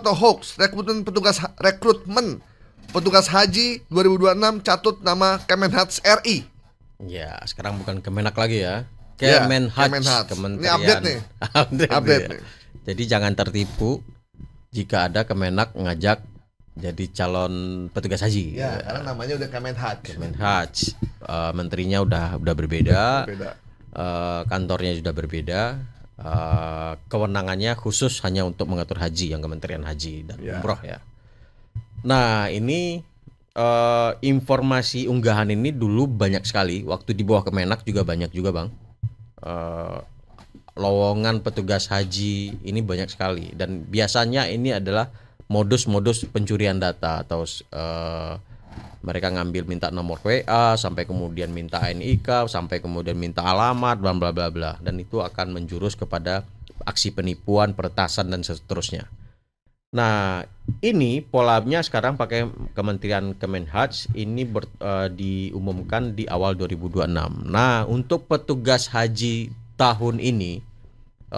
atau hoax rekrutmen petugas haji 2026 catut nama Kemenhats RI. Ya, sekarang bukan Kemenak lagi ya. Ya, Kemenhats. Ini update nih. Update nih. Jadi jangan tertipu jika ada Kemenak ngajak jadi calon petugas haji. Ya, karena namanya udah Kemenhats. Kemenhats. Menterinya udah berbeda. Kantornya sudah berbeda. Kewenangannya khusus hanya untuk mengatur haji, yang Kementerian Haji dan Umroh ya. Nah, ini informasi unggahan ini dulu banyak sekali. Waktu di bawah Kemenak juga banyak juga, Bang. Lowongan petugas haji ini banyak sekali, dan biasanya ini adalah modus-modus pencurian data atau mereka ngambil minta nomor WA, sampai kemudian minta NIK, sampai kemudian minta alamat, bla bla bla bla, dan itu akan menjurus kepada aksi penipuan, peretasan dan seterusnya. Nah, ini polanya sekarang pakai Kementerian Kemenhats ini diumumkan di awal 2026. Nah, untuk petugas haji tahun ini,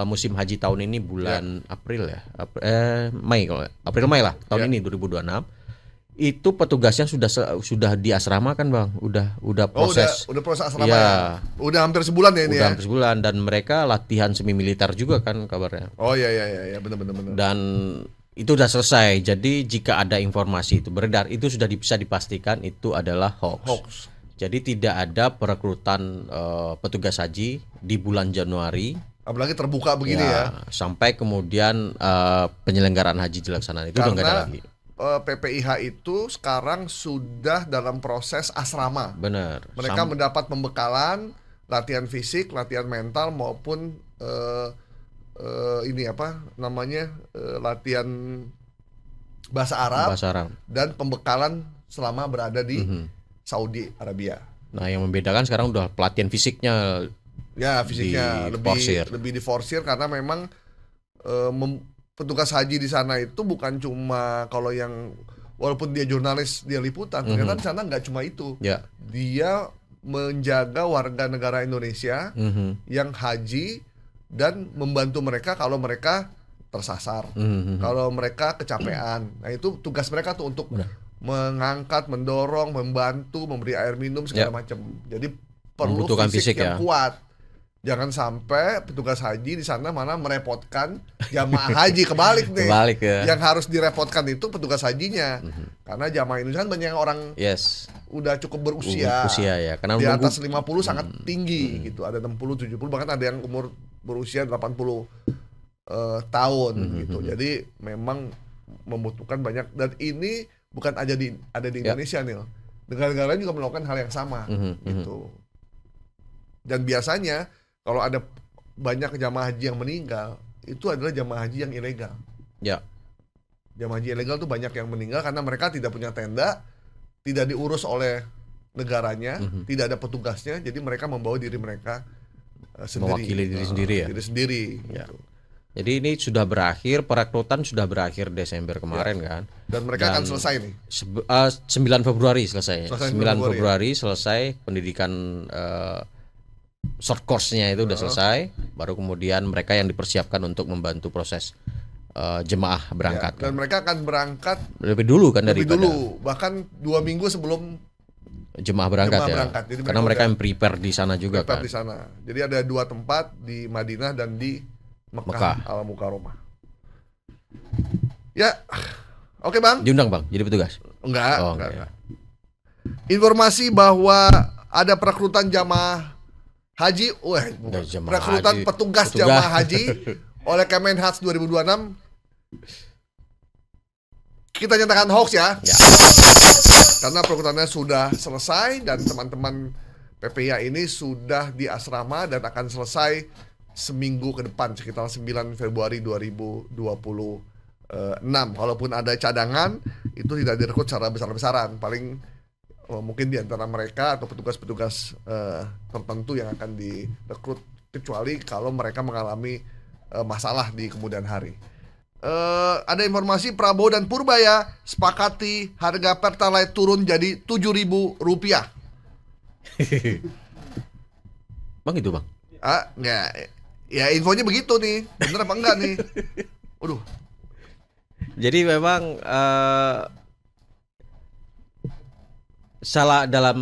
musim haji tahun ini bulan April ya, April-Mei lah tahun ini 2026. Itu petugasnya sudah di asrama kan, Bang? Udah proses. Udah proses asrama ya. Udah hampir sebulan ya ini. Udah hampir sebulan, dan mereka latihan semi militer juga kan kabarnya. Oh iya benar. Dan itu udah selesai. Jadi jika ada informasi itu beredar, itu sudah bisa dipastikan itu adalah hoax. Jadi tidak ada perekrutan petugas haji di bulan Januari. Apalagi terbuka begini ya. Sampai kemudian penyelenggaraan haji dilaksanakan, itu udah nggak ada lagi. PPIH itu sekarang sudah dalam proses asrama. Benar. Mereka mendapat pembekalan latihan fisik, latihan mental maupun latihan bahasa Arab dan pembekalan selama berada di Saudi Arabia. Nah, yang membedakan sekarang udah pelatihan fisiknya. Ya, fisiknya lebih diforsir karena memang petugas haji di sana itu bukan cuma kalau yang walaupun dia jurnalis, dia liputan, ternyata di sana nggak cuma itu. Dia menjaga warga negara Indonesia yang haji dan membantu mereka kalau mereka tersasar, kalau mereka kecapean. Nah, itu tugas mereka tuh untuk mengangkat, mendorong, membantu, memberi air minum segala macam. Jadi perlu fisik yang kuat. Jangan sampai petugas haji di sana mana merepotkan jamaah haji. Kebalik nih. Yang harus direpotkan itu petugas hajinya. Karena jamaah Indonesia kan banyak orang udah cukup berusia ya. Karena di atas 50 sangat tinggi gitu. Ada 60, 70, bahkan ada yang umur berusia 80 tahun gitu. Jadi memang membutuhkan banyak, dan ini bukan aja ada di Indonesia nih. Negara-negara lain juga melakukan hal yang sama gitu. Dan biasanya kalau ada banyak jamaah haji yang meninggal, itu adalah jamaah haji yang ilegal. Jamaah haji ilegal tuh banyak yang meninggal karena mereka tidak punya tenda, tidak diurus oleh negaranya, tidak ada petugasnya, jadi mereka membawa diri mereka sendiri. Mewakili diri sendiri ya. Diri sendiri. Gitu. Jadi ini sudah berakhir, perekrutan sudah berakhir Desember kemarin kan. Dan mereka akan selesai nih. 9 Februari selesai. 9 Februari selesai pendidikan short course-nya itu udah selesai, baru kemudian mereka yang dipersiapkan untuk membantu proses jemaah berangkat. Dan mereka akan berangkat lebih dulu kan bahkan 2 minggu sebelum jemaah berangkat ya. Jadi karena mereka yang prepare di sana juga kan. Di sana. Jadi ada 2 tempat di Madinah dan di Mekah. Al-Mukarramah. Ya. Oke, Bang. Diundang, Bang, jadi petugas? Enggak. Informasi bahwa ada perekrutan jamaah haji, perekrutan petugas jamaah haji oleh Kemenhats 2026 kita nyatakan hoax ya. Karena perekrutannya sudah selesai dan teman-teman PPIH ini sudah di asrama dan akan selesai seminggu ke depan, sekitar 9 Februari 2026. Kalaupun ada cadangan, itu tidak direkrut secara besar-besaran, paling mungkin di antara mereka atau petugas-petugas tertentu yang akan direkrut, kecuali kalau mereka mengalami masalah di kemudian hari. Ada informasi Prabowo dan Purbaya sepakati harga Pertalite turun jadi Rp7.000. Bang, itu Bang? Enggak. Ya infonya begitu nih. Bener apa enggak nih? Waduh. Jadi memang salah dalam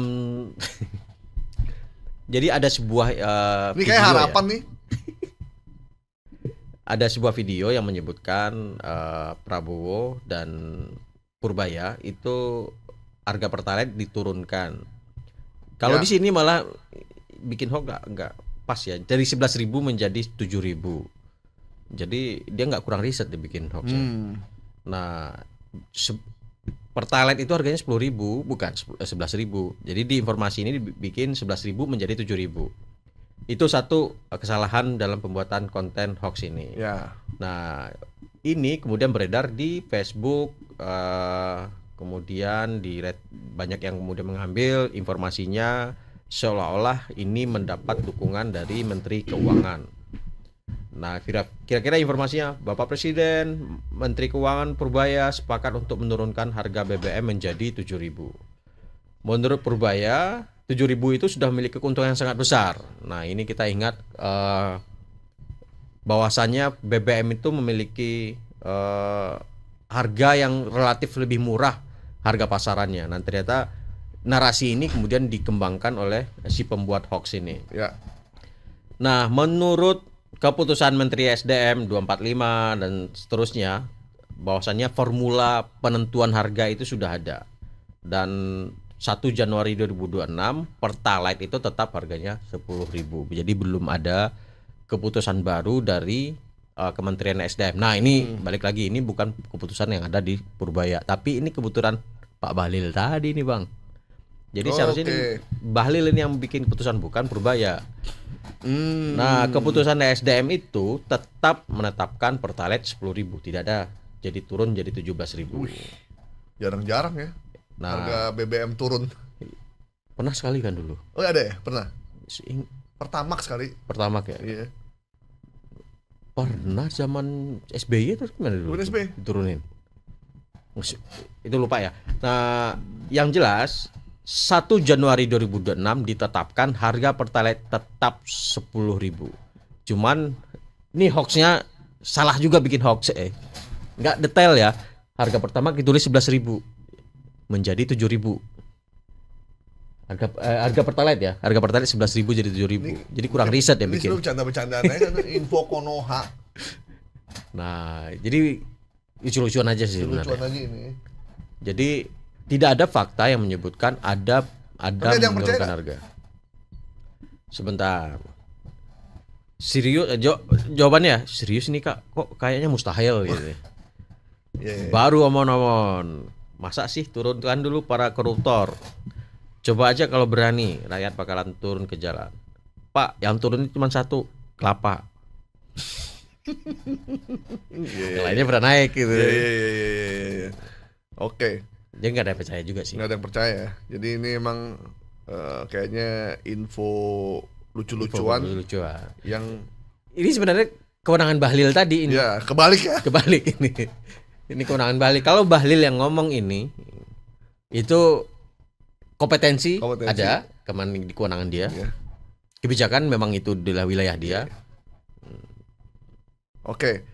jadi ada sebuah ini kayak harapan nih. Ada sebuah video yang menyebutkan Prabowo dan Purbaya itu harga Pertalite diturunkan. Kalau di sini malah bikin hoax nggak pas ya. Dari 11.000 menjadi 7.000. Jadi dia nggak kurang riset dibikin hoax. Nah, Pertalite itu harganya 10.000 bukan 11.000. Jadi di informasi ini dibikin 11.000 menjadi 7.000. Itu satu kesalahan dalam pembuatan konten hoax ini. Ya. Nah, ini kemudian beredar di Facebook, kemudian banyak yang kemudian mengambil informasinya seolah-olah ini mendapat dukungan dari Menteri Keuangan. Nah, kira-kira informasinya, Bapak Presiden, Menteri Keuangan Purbaya sepakat untuk menurunkan harga BBM menjadi 7.000. Menurut Purbaya, 7.000 itu sudah memiliki keuntungan yang sangat besar. Nah, ini kita ingat bahwasannya BBM itu memiliki harga yang relatif lebih murah harga pasarannya. Nah, ternyata narasi ini kemudian dikembangkan oleh si pembuat hoax ini. Ya. Nah, menurut keputusan Menteri SDM 245 dan seterusnya, bahwasannya formula penentuan harga itu sudah ada. Dan 1 Januari 2026 Pertalite itu tetap harganya 10.000. Jadi belum ada keputusan baru dari Kementerian SDM. Nah, ini balik lagi, ini bukan keputusan yang ada di Purbaya, tapi ini kebetulan Pak Bahlil tadi nih, Bang. Jadi seharusnya ini Bahlil ini yang bikin keputusan, bukan Purbaya. Nah, keputusan SDM itu tetap menetapkan Pertalite 10.000, tidak ada jadi turun jadi 17.000. Jarang-jarang ya. Nah, harga BBM turun. Pernah sekali kan dulu. Oh, ada ya? Pernah. Pertamax sekali. Pertamax ya? Iya. Pernah zaman SBY terus gimana dulu? SBY turunin. Itu lupa ya. Nah, yang jelas 1 Januari 2026 ditetapkan harga Pertalite tetap 10.000. Cuman ini hoaxnya salah juga bikin hoax nggak detail ya. Harga pertama ditulis 11.000 menjadi 7.000. Harga Pertalite ya. Harga Pertalite 11.000 jadi 7.000. Jadi kurang riset ya bikin. Ini bercanda-bercandaan aja kan info Konoha. Nah, jadi lucu-lucuan aja sih sebenarnya. Lucuan aja ini. Jadi tidak ada fakta yang menyebutkan ada menurunkan harga. Sebentar. Serius jawabannya serius nih Kak. Kok kayaknya mustahil gitu. Baru omong-omong. Masa sih turunkan dulu para koruptor. Coba aja kalau berani, rakyat bakalan turun ke jalan. Pak, yang turun cuma satu, kelapa. Yang lainnya pernah naik gitu. Oke. Jadi nggak ada yang percaya juga sih. Nggak ada yang percaya. Jadi ini emang kayaknya info lucu-lucuan. Yang ini sebenarnya kewenangan Bahlil tadi ini. Ya, kebalik ya. Kebalik ini. Ini kewenangan Bahlil. Kalau Bahlil yang ngomong ini, itu kompetensi. Ada, di kewenangan dia. Ya. Kebijakan memang itu adalah wilayah dia. Oke.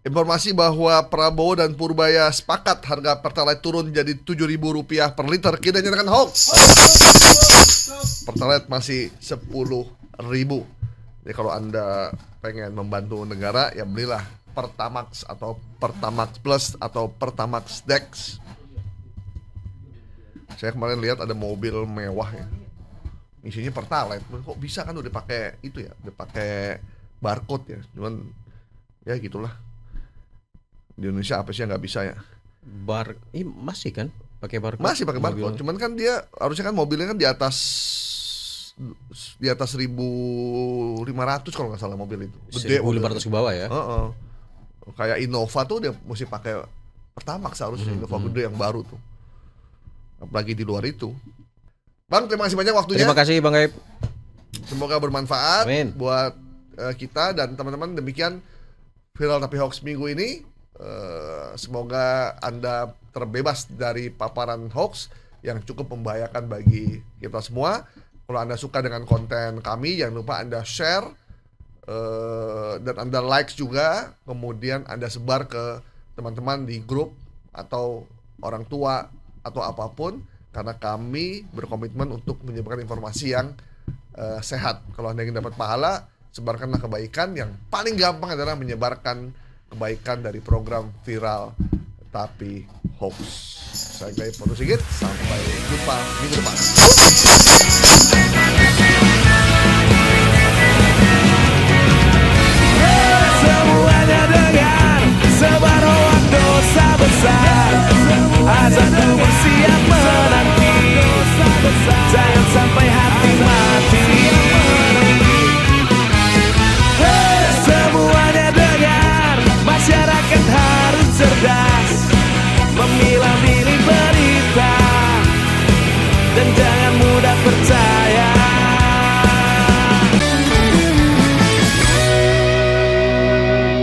Informasi bahwa Prabowo dan Purbaya sepakat harga Pertalite turun jadi Rp7.000 per liter kita nyatakan hoax. Pertalite masih 10.000. Jadi kalau Anda pengen membantu negara, ya belilah Pertamax atau Pertamax Plus atau Pertamax Dex. Saya kemarin lihat ada mobil mewah ya, isinya Pertalite. Kok bisa kan udah pakai itu ya, udah pakai barcode ya. Cuman ya gitulah. Di Indonesia apa sih yang nggak bisa ya? Masih kan pakai barcode? Masih pakai barcode. Cuman kan dia harusnya kan mobilnya kan di atas 1.500 kalau nggak salah mobil itu. Gede, 1.500 ke bawah ya. Kayak Innova tuh dia mesti pakai Pertamax harusnya. Innova gede yang baru tuh. Apalagi di luar itu. Bang, terima kasih banyak waktunya. Terima kasih Bang Gaib. Semoga bermanfaat. Amin. Buat kita dan teman-teman. Demikian Viral Tapi Hoax minggu ini. Semoga Anda terbebas dari paparan hoax yang cukup membahayakan bagi kita semua. Kalau Anda suka dengan konten kami, jangan lupa Anda share dan Anda like juga, kemudian Anda sebar ke teman-teman di grup atau orang tua atau apapun, karena kami berkomitmen untuk menyebarkan informasi yang sehat. Kalau Anda ingin dapat pahala, sebarkanlah kebaikan. Yang paling gampang adalah menyebarkan kebaikan dari program viral tapi hoax. Saya Gayus Sigit, sampai jumpa minggu depan.